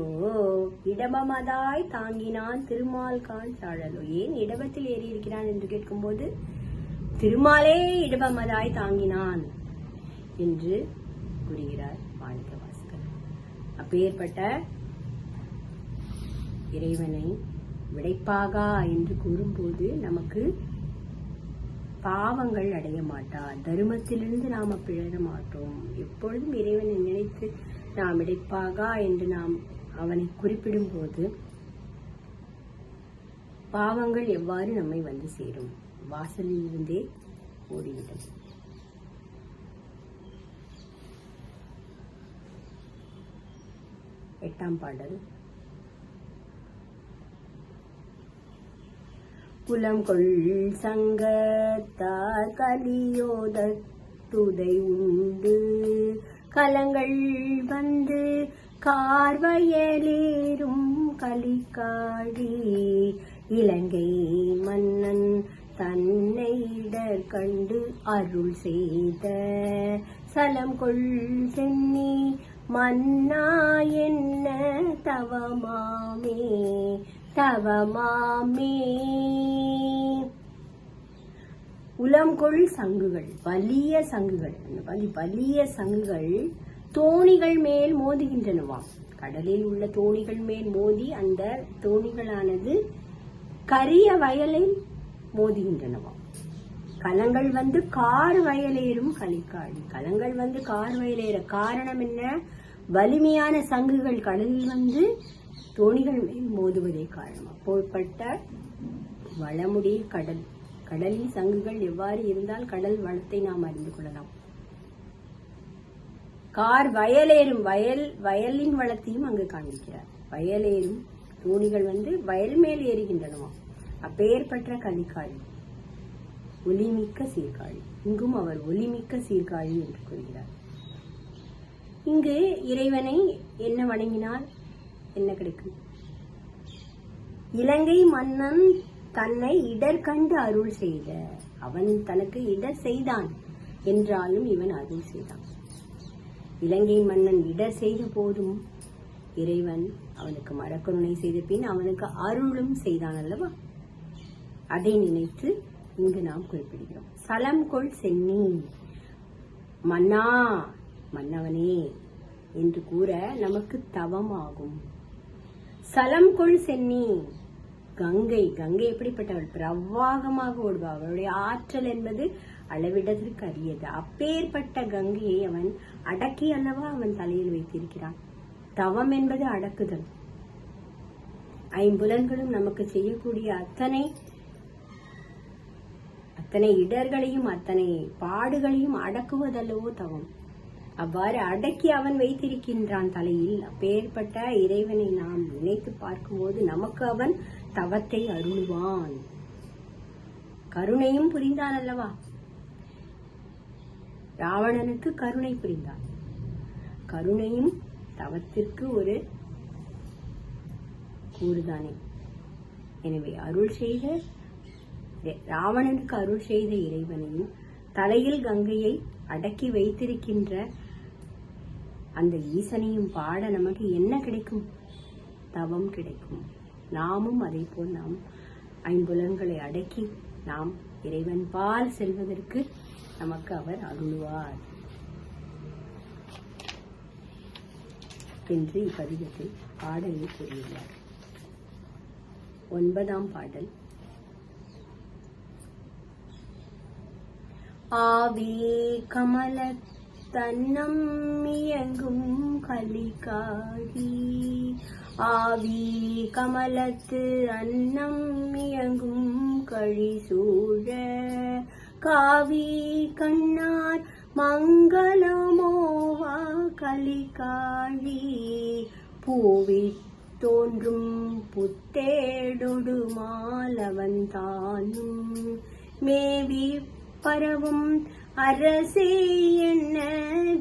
இடபமதாய் தாங்கினான் திருமால் காண் சாழலோ. ஏன் இடபத்தில் ஏறி இருக்கிறான் என்று கேட்கும்போது திருமாலே இடபமதாய் தாங்கினான் என்று கூறுகிறார் மாணிக்கவாசகர். அப்பேற்பட்ட இறைவனை விடைப்பாகா என்று கூறும்போது நமக்கு பாவங்கள் அடைய மாட்டார். தர்மத்திலிருந்து நாம பிழற மாட்டோம். எப்பொழுதும் இறைவனை நினைத்து நாம் விடைப்பாகா என்று நாம் அவனை குறிப்பிடும் போது பாவங்கள் எவ்வாறு நம்மை வந்து சேரும்? வாசலில் இருந்தே ஓடிவிடும். 8ஆம் பாடல். புலம்கொள் சங்கத்தார் கலியோத துதை உண்டு கலங்கள் வந்து கார்வயலேறும் கலிக்காழி இலங்கை மன்னன் தன்னை இடர் கண்டு அருள் செய்த சலம்கொள் சென்னி மன்னா என்ன தவமாமே தவமாமே. உலம்கொள் சங்குகள், வலிய சங்குகள், வலிய சங்குகள் தோணிகள் மேல் மோதுகின்றனவாம். கடலில் உள்ள தோணிகள் மேல் மோதி அந்த தோணிகளானது கரிய வயலில் மோதுகின்றனவாம். கலங்கள் வந்து கார் வயலேறும் கலிக்காழி. கலங்கள் வந்து கார் வயலேற காரணம் என்ன? வலிமையான சங்குகள் கடலில் வந்து தோணிகள் மேல் மோதுவதே காரணம். அப்போற்பட்ட வளமுடைய கடல். கடலில் சங்குகள் எவ்வாறு இருந்தால் கடல் வளத்தை நாம் அறிந்து கொள்ளலாம். கார் வயலேறும், வயலின் வளத்தையும் அங்கு காண்பிக்கிறார். வயலேறும் தோணிகள் வந்து வயல் மேல் ஏறுகின்றனவாம். அப்பேற்பட்ட கலிக்காழி, ஒலிமிக்க சீர்காழி. இங்கும் அவர் ஒலிமிக்க சீர்காழி என்று கூறுகிறார். இங்கு இறைவனை என்ன வணங்கினால் என்ன கிடைக்கும்? இலங்கை மன்னன் தன்னை இடர் கண்டு அருள் செய்த. அவன் தனக்கு இடர் செய்தான் என்றாலும் இவன் அருள் செய்தான். இலங்கை மன்னன் இடர் செய்த போதும் இறைவன் அவனுக்கு மரக்கருணை செய்த பின் அவனுக்கு அருளும் செய்தான் அல்லவா? அதை நினைத்து இங்கு நாம் குறிப்பிடுகிறோம். சலம்கொள் சென்னி மன்னா, மன்னவனே என்று கூற நமக்கு தவமாகும். சலம்கொள் சென்னி கங்கை. கங்கை எப்படிப்பட்டவள்? பிரவாகமாக ஓடுவாள். அவளுடைய ஆற்றல் என்பது அளவிடத்திற்கு அரியது. அப்பேற்பட்ட கங்கையை அவன் அடக்கி அல்லவா அவன் தலையில் வைத்திருக்கிறான். தவம் என்பது அடக்குதல். ஐம்புலன்களும் நமக்கு செய்யக்கூடிய அத்தனை இடர்களையும் அத்தனை பாடுகளையும் அடக்குவதல்லவோ தவம். அவ்வாறு அடக்கி அவன் வைத்திருக்கின்றான் தலையில். அப்பேற்பட்ட இறைவனை நாம் நினைத்து பார்க்கும்போது நமக்கு அவன் தவத்தை அருள்வான். கருணையும் புரிந்தான் அல்லவா? ராவணனுக்கு கருணை புரிந்தான். கருணையும் தவத்திற்கு ஒரு கூறுதானே. எனவே அருள் செய்த ராவணனுக்கு அருள் செய்த இறைவனையும் தலையில் கங்கையை அடக்கி வைத்திருக்கின்ற அந்த ஈசனையும் பாட நமக்கு என்ன கிடைக்கும்? தவம் கிடைக்கும். நாமும் அதே போல் நாம் ஐம்புலன்களை அடக்கி நாம் இறைவன் பால் செல்வதற்கு நமக்கு அவர் அருள்வார் என்று இப்பதிகத்தில் பாடலில் கூறியுள்ளார். 9ஆம் பாடல். ஆவி கமல தன்னம் இயங்கும் கலிக்காழி. ஆவி கமலத்து அன்னம் இயங்கும் கழி சூழ காவி கண்ணார் மங்களமோவா கலிக்காழி. பூவி தோன்றும் புத்தேடொடு மாலவன் தானும் மேவி பரவும் அரசே என்ன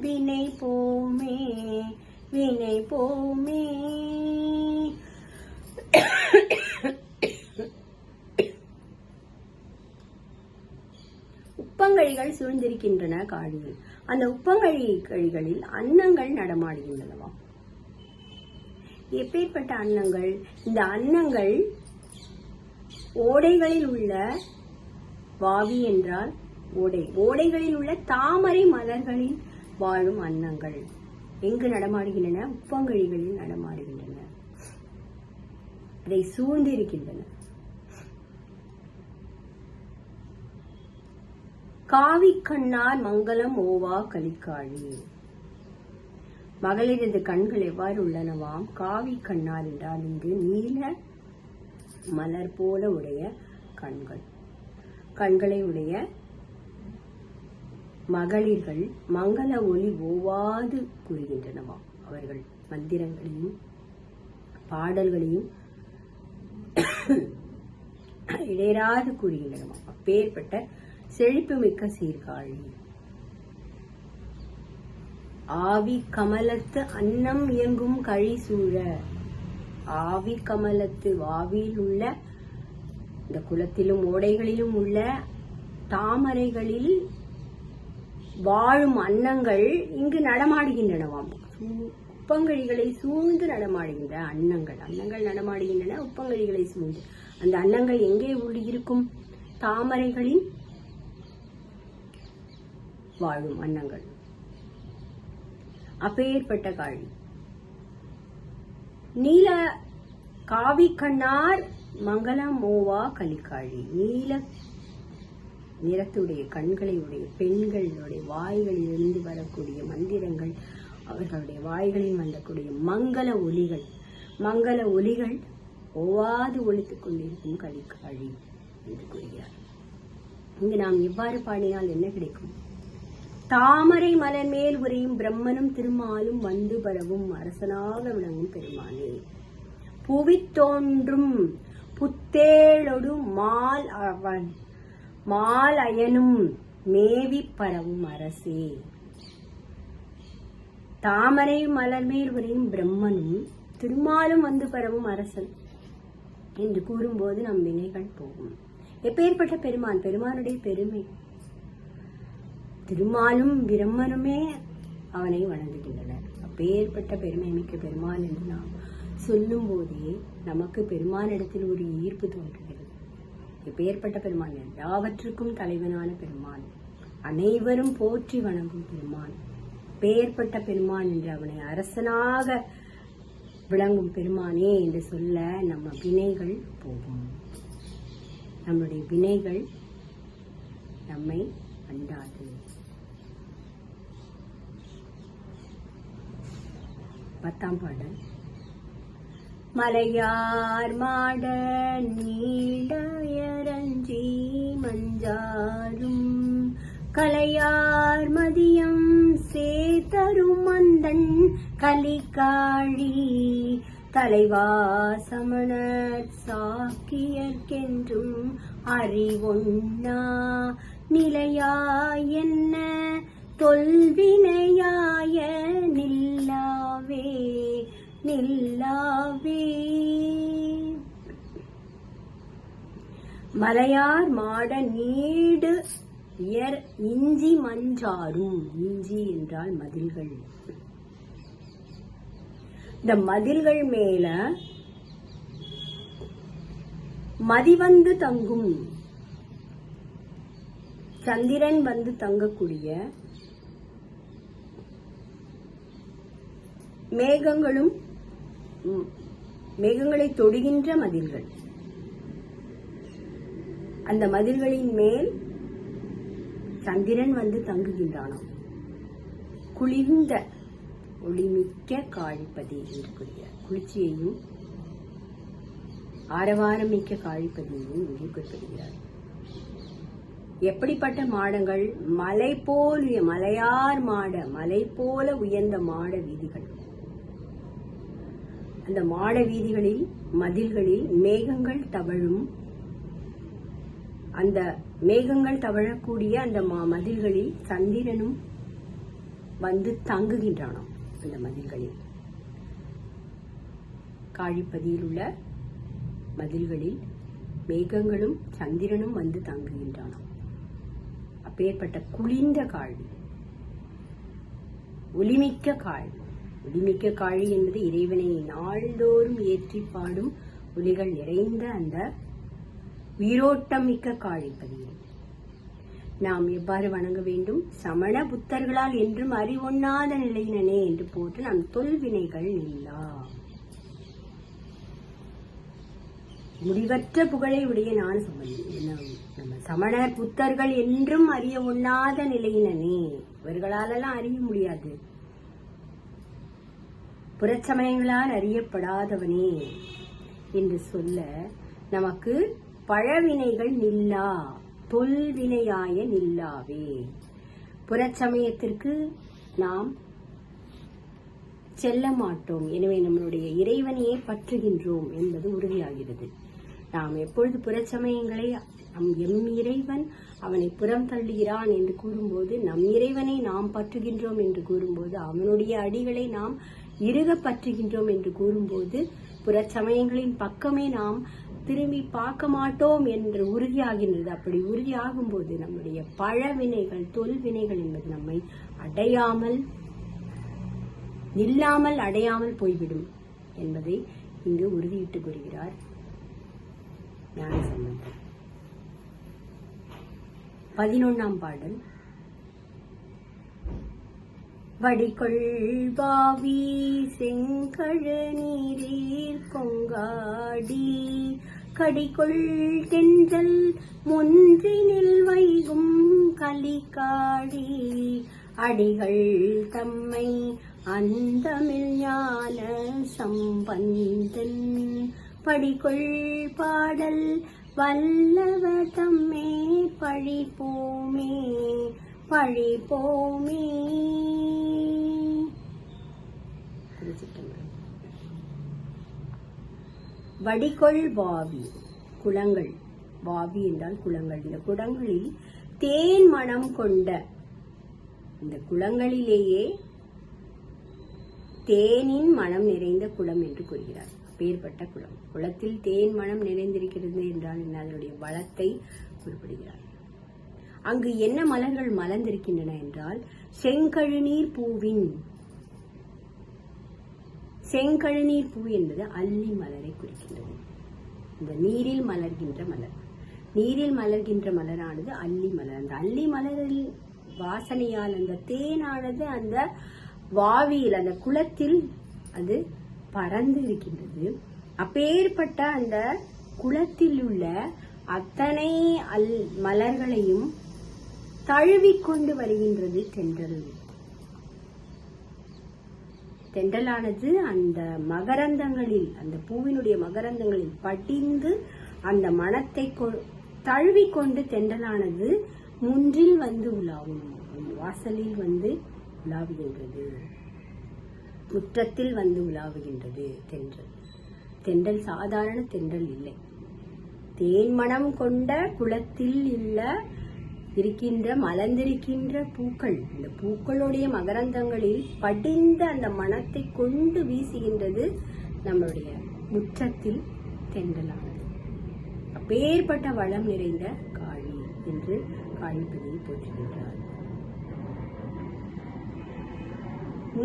வினை போமே வினை போமே. உப்பங்கழிகள் சூழ்ந்திருக்கின்றன காழியில். அந்த உப்பங்கழிகளில் அன்னங்கள் நடமாடுகின்றனவா? எப்பேற்பட்ட அன்னங்கள்? இந்த அன்னங்கள் ஓடைகளில் உள்ள, வாவி என்றால் ஓடை, ஓடைகளில் உள்ள தாமரை மலர்களில் வாழும் அன்னங்கள் எங்கு நடமாடுகின்றன? உப்பங்கழிகளில் நடமாடுகின்றன. அதை சூழ்ந்து இருக்கின்றன. காவி கண்ணார் மங்களம் ஓவா கலிக்காழி. மகளிரது கண்கள் எவ்வாறு உள்ளனவாம்? காவி கண்ணார் என்றால் இங்கு நீல மலர் போல உடைய கண்கள், கண்களை உடைய மகளிர்கள் மங்கள ஒலி ஓவாது கூறுகின்றனவாம். அவர்கள் மந்திரங்களையும் பாடல்களையும் இடையராது கூறுகின்றனவாம். அப்பேற்பட்ட செழிப்பு மிக்க சீர்காழி. ஆவி கமலத்து அன்னம் இயங்கும் கழி சூழ. ஆவி கமலத்து ஆவியில் உள்ள இந்த குளத்திலும் ஓடைகளிலும் உள்ள தாமரைகளில் வாழும் அன்னங்கள் இங்கு நடமாடுகின்றனவாம். உப்பங்கழிகளை சூழ்ந்து நடமாடுகின்ற அன்னங்கள் நடமாடுகின்றன, உப்பங்கழிகளை சூழ்ந்து. அந்த அன்னங்கள் எங்கே இருக்கும்? தாமரைகளில் வாழும் அன்னங்கள். அப்பேற்பட்ட காழி. நீல காவி கண்ணார் மங்கள மோவா கலிக்காழி. நீல நிறத்துடைய கண்களை உடைய பெண்களுடைய வாய்களிலிருந்து வரக்கூடிய மந்திரங்கள், அவர்களுடைய வாய்களில் வந்தக்கூடிய மங்கள ஒலிகள் ஓவாது ஒலித்துக் கொண்டிருக்கும் கலிக்காழி என்று கூறுகிறார். இங்கு நாம் எவ்வாறு பாடினால் என்ன கிடைக்கும்? தாமரை மலர் மேல் உரையும் பிரம்மனும் திருமாலும் வந்து பரவும் அரசனாக விளங்கும் பெருமானே. புவித் தோன்றும் புத்தேளொடு மால் அயனும் மேவி பரவும் அரசே. தாமரை மலர் மேல் உரையும் பிரம்மனும் திருமாலும் வந்து பரவும் அரசன் என்று கூறும்போது நம் வினைகள் போகும். எப்பேற்பட்ட பெருமான்? பெருமானுடைய பெருமை. திருமாலும் பிரம்மனுமே அவனை வணங்குகின்றனர். அப்பேற்பட்ட பெருமை மிக்க பெருமான் என்று நாம் சொல்லும் போதே நமக்கு பெருமானிடத்தில் ஒரு ஈர்ப்பு தோன்றுகிறது. எப்பேற்பட்ட பெருமான்? எல்லாவற்றுக்கும் தலைவனான பெருமான், அனைவரும் போற்றி வணங்கும் பெருமான், பேர்பட்ட பெருமான் என்று அவனை அரசனாக விளங்கும் பெருமானே என்று சொல்ல நம்ம வினைகள் போகும். நம்முடைய வினைகள் நம்மை அண்டாது. 10ஆம் பாடல். மலையார் மாட நீடயரஞ்சி மஞ்சாரும் கலையார் மதியம் சேதரும் மந்தன் கலிக்காழி தலைவா சமணர் சாக்கியர்க்கென்றும் அறிவொன்னா நிலையாய் என்ன தொல்வினையாய நில்லாவே. மலையார் மாட நீடு இஞ்சி மஞ்சாரும். இஞ்சி என்றால் மதில்கள். இந்த மதில்கள் மேல மதி வந்து தங்கும், சந்திரன் வந்து தங்கக்கூடிய மேகங்களை தொடுகின்ற மதில்கள். அந்த மதில்களின் மேல் சந்திரன் வந்து தங்குகின்றானாம். குளிர்ந்த ஒளிமிக்க காழிப்பதி என்று கூறுகிறார். குளிர்ச்சியையும் ஆரவாரமிக்க காழிப்பதியையும் இங்கே குறிப்பிடுகிறார். எப்படிப்பட்ட மாடங்கள்? மலை போல் மலையார் மாட, மலை போல உயர்ந்த மாட வீதிகள். அந்த மாட வீதிகளில் மதில்களில் மேகங்கள் தவழும். அந்த மேகங்கள் தவழக்கூடிய அந்த மதில்களில் சந்திரனும் வந்து தங்குகின்றானாம். அந்த மதில்களில் காழிப்பதியில் உள்ள மதில்களில் மேகங்களும் சந்திரனும் வந்து தங்குகின்றானாம். அப்பேற்பட்ட குளிர்ந்த காழி, ஒளிமிக்க காழி. ஒளிமிக்க காழி என்பது இறைவனை நாள்தோறும் ஏற்றி பாடும் ஒலிகள் நிறைந்த அந்த உயிரோட்டம் மிக்க காழிப்பதியை நாம் எவ்வாறு வணங்க வேண்டும்? சமண புத்தர்களால் என்றும் அறிவொண்ணாத நிலையினே என்று போட்டு நம் தொல்வினைகள் இல்லா. முடிவற்ற புகழை உடைய ஞான சம்பந்தம். நம்ம சமணர் புத்தர்கள் என்றும் அறிய ஒண்ணாத நிலையினே, இவர்களாலெல்லாம் அறிய முடியாது. புறச்சமயங்களால் அறியப்படாதவனே என்று சொல்ல நமக்கு பழவினைகள் நில்லா, தொல்வினையாய நில்லாவே. புறச்சமயத்திற்கு நாம் செல்ல மாட்டோம். எனவே நம்மளுடைய இறைவனையே பற்றுகின்றோம் என்பது உறுதியாகிறது. நாம் எப்பொழுது புறச்சமயங்களை எம் இறைவன் அவனை புறம் தள்ளுகிறான் என்று கூறும்போது, நம் இறைவனை நாம் பற்றுகின்றோம் என்று கூறும்போது, அவனுடைய அடிகளை நாம் இறுக பற்றுகின்றோம் என்று கூறும்போது, புறச்சமயங்களின் பக்கமே நாம் திரும்பி பார்க்க மாட்டோம் என்று உறுதியாகின்றது. அப்படி உறுதியாகும் போது நம்முடைய பழவினைகள், தொல்வினைகள் என்பது நம்மை அடையாமல், நில்லாமல் அடையாமல் போய்விடும் என்பதை இங்கு உறுதியிட்டு கூறுகிறார் ஞானசம்பந்தர். 11ஆம் பாடல். வடிகொள்வாவி செங்கழு நீரீர் கொங்காடி கடிகொள் தென்றல் முன்றினில் வைகும் கலிகாடி அடிகள் தம்மை அந்தமிழ் ஞான சம்பந்தன் படிகொள் பாடல் வல்லவ தம்மே பழிப்போமே பழிப்போமே. வடிகொள் வாவி, குளங்கள். வாவி என்றால் குளங்கள். இந்த குளங்களில் தேன் மனம் கொண்ட, இந்த குளங்களிலேயே தேனின் மனம் நிறைந்த குளம் என்று கூறுகிறார். அப்பேற்பட்ட குளம். குளத்தில் தேன் மனம் நிறைந்திருக்கிறது என்றால் என்ன? அதனுடைய வளத்தை குறிப்பிடுகிறார். அங்கு என்ன மலர்கள் மலர்ந்திருக்கின்றன என்றால் செங்கழுநீர் பூவின், செங்கழுநீர் பூ என்பது அல்லி மலரை குறிக்கின்றது. இந்த நீரில் மலர்கின்ற மலர், நீரில் மலர்கின்ற மலரானது அல்லி மலர். அந்த அல்லி மலரில் வாசனையால் அந்த தேனானது அந்த வாவியில், அந்த குளத்தில் அது பறந்து இருக்கின்றது. அப்பேற்பட்ட அந்த குளத்தில் உள்ள அத்தனை மலர்களையும் தழுவிக்கொண்டு வருகின்றது தென்றல். தென்றலானது அந்த மகரந்தங்களில், அந்த பூவினுடைய மகரந்தங்களில் படிந்து அந்த மனத்தை தழுவிக்கொண்டு தென்றலானது முன்றில் வந்து உலாவும், வாசலில் வந்து உலாவுகின்றது, முற்றத்தில் வந்து உலாவுகின்றது தென்றல். தென்றல் சாதாரண தென்றல் இல்லை. தேன்மணம் கொண்ட குளத்தில் இருக்கின்ற மலர்ந்திருக்கின்ற பூக்கள், இந்த பூக்களுடைய மகரந்தங்களில் படிந்த அந்த மனத்தை கொண்டு வீசுகின்றது நம்முடைய முற்றத்தில் தென்றலானது. அப்பேற்பட்ட வளம் நிறைந்த காளி என்று காளிப்பதியை போற்றுகின்றார்.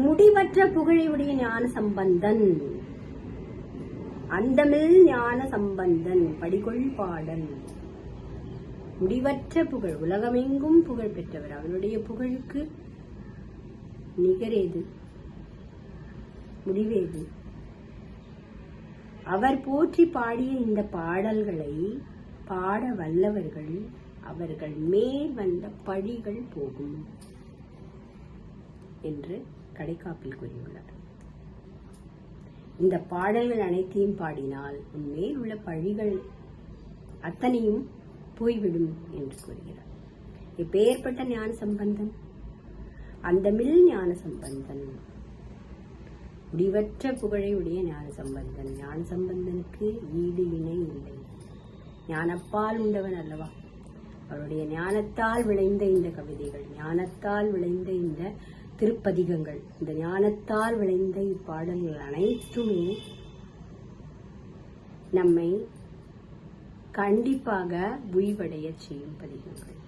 முடிவற்ற புகழையுடைய ஞான சம்பந்தன், அந்தமில் ஞான சம்பந்தன் படிகொள் பாடல். முடிவற்ற புகழ், உலகமெங்கும் புகழ் பெற்றவர். அவனுடைய புகழுக்கு நிகரேது, முடிவேது? அவர் போற்றி பாடிய இந்த பாடல்களை பாட வல்லவர்கள், அவர்கள் மேல் வந்த பழிகள் போகும் என்று கடைக்காப்பில் கூறியுள்ளார். இந்த பாடல்கள் அனைத்தையும் பாடினால் உன்மேல் உள்ள பழிகள் அத்தனையும் போய்விடும் என்று கூறுகிறார். இப்பேற்பட்ட ஞான சம்பந்தன், அந்தமில் ஞான சம்பந்தன், முடிவற்ற புகழை உடைய ஞான சம்பந்தன். ஞான சம்பந்தனுக்கு ஈடு இணை இல்லை. ஞானப்பால் உண்டவன் அல்லவா? அவருடைய ஞானத்தால் விளைந்த இந்த கவிதைகள், ஞானத்தால் விளைந்த இந்த திருப்பதிகங்கள், இந்த ஞானத்தால் விளைந்த இப்பாடல்கள் அனைத்துமே நம்மை கண்டிப்பாக உய்வடைய செய்யும் பதிகங்கள்.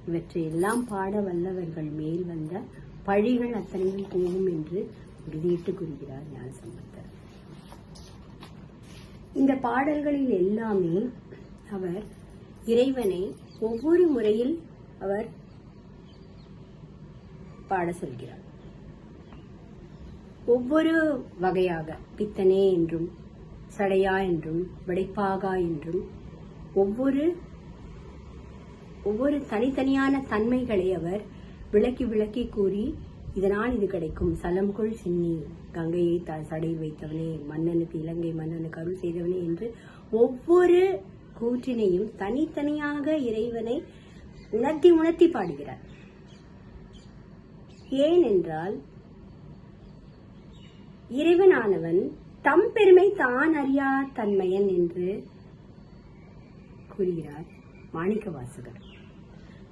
இவற்றை எல்லாம் பாட வல்லவர்கள் மேல் வந்த பழிகள் அத்தனையும் போகும் என்று உறுதியிட்டு கூறுகிறார் ஞானசம்பந்தர். இந்த பாடல்களில் எல்லாமே அவர் இறைவனை ஒவ்வொரு முறையில் அவர் பாட சொல்கிறார். ஒவ்வொரு வகையாக பித்தனே என்றும், சடையா என்றும், வெடைப்பாகா என்றும் ஒவ்வொரு தனித்தனியான தன்மைகளை அவர் விளக்கி விளக்கி கூறி, இதனால் இது கிடைக்கும். சலம்கொள் சின்னி, கங்கையை சடையில் வைத்தவனே, மன்னனுக்கு, இலங்கை மன்னனுக்கு அருள் செய்தவனே என்று ஒவ்வொரு கூற்றினையும் தனித்தனியாக இறைவனை உணர்த்தி உணர்த்தி பாடுகிறார். ஏனென்றால் இறைவனானவன் தம் பெருமை தான் அறியா தன்மையன் என்று கூறுகிறார் மாணிக்கவாசகர்.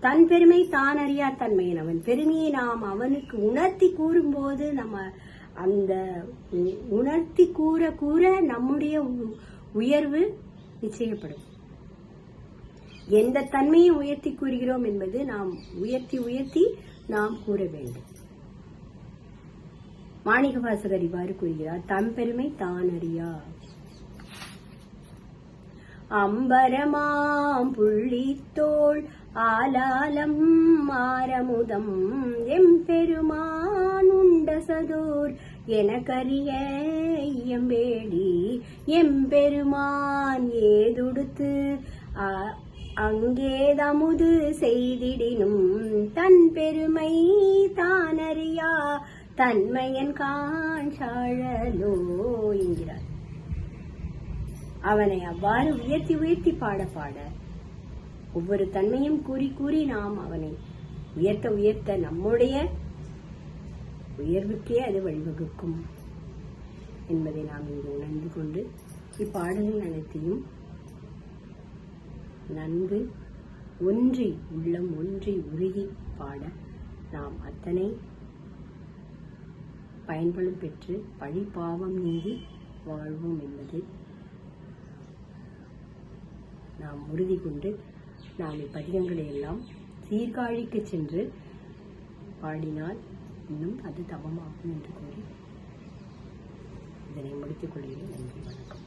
தன் பெருமை தான் அறியா தன்மையன். அவன் பெருமையை நாம் அவனுக்கு உணர்த்தி கூறும்போது நம்ம அந்த உணர்த்தி கூற கூற நம்முடைய உயர்வு நிச்சயப்படும். எந்த தன்மையை உயர்த்தி கூறுகிறோம் என்பது நாம் உயர்த்தி உயர்த்தி நாம் கூற வேண்டும். மாணிக்கவாசகர் இவ்வாறு கூறுகிறார், தம் பெருமை தான் அறியா. அம்பரமாம் புள்ளித்தோள் ஆலாலம் ஆரமுதம் எம்பெருமான் உண்டசதோர் எனக்கரிய ஐயம்பேடி எம்பெருமான் ஏதுடுத்து அங்கேதமுது செய்திடினும் தன் பெருமை தானறியா தன்மையன் காண்சாழலோ என்கிறார். அவனை அவ்வாறு உயர்த்தி உயர்த்தி பாட பாட ஒவ்வொரு தன்மையும் கூறி கூறி நாம் அவனை உயர்த்த உயர்த்த நம்முடைய உயர்வுக்கே அது வழிவகுக்கும் என்பதை நாம் இங்கு உணர்ந்து கொண்டு இப்பாடல்கள் அனைத்தையும் நன்கு ஒன்றி உள்ளம் ஒன்றி உருகி பாட நாம் அத்தனை பயன்படும் பெற்று பழி பாவம் நீங்கி வாழ்வோம் என்பது நாம் உறுதி கொண்டு நாம் இப்பதிகங்களை எல்லாம் சீர்காழிக்கு சென்று பாடினால் இன்னும் அது தவமாகும் என்று கூறி இதனை முடித்துக் கொள்கிறேன். நன்றி, வணக்கம்.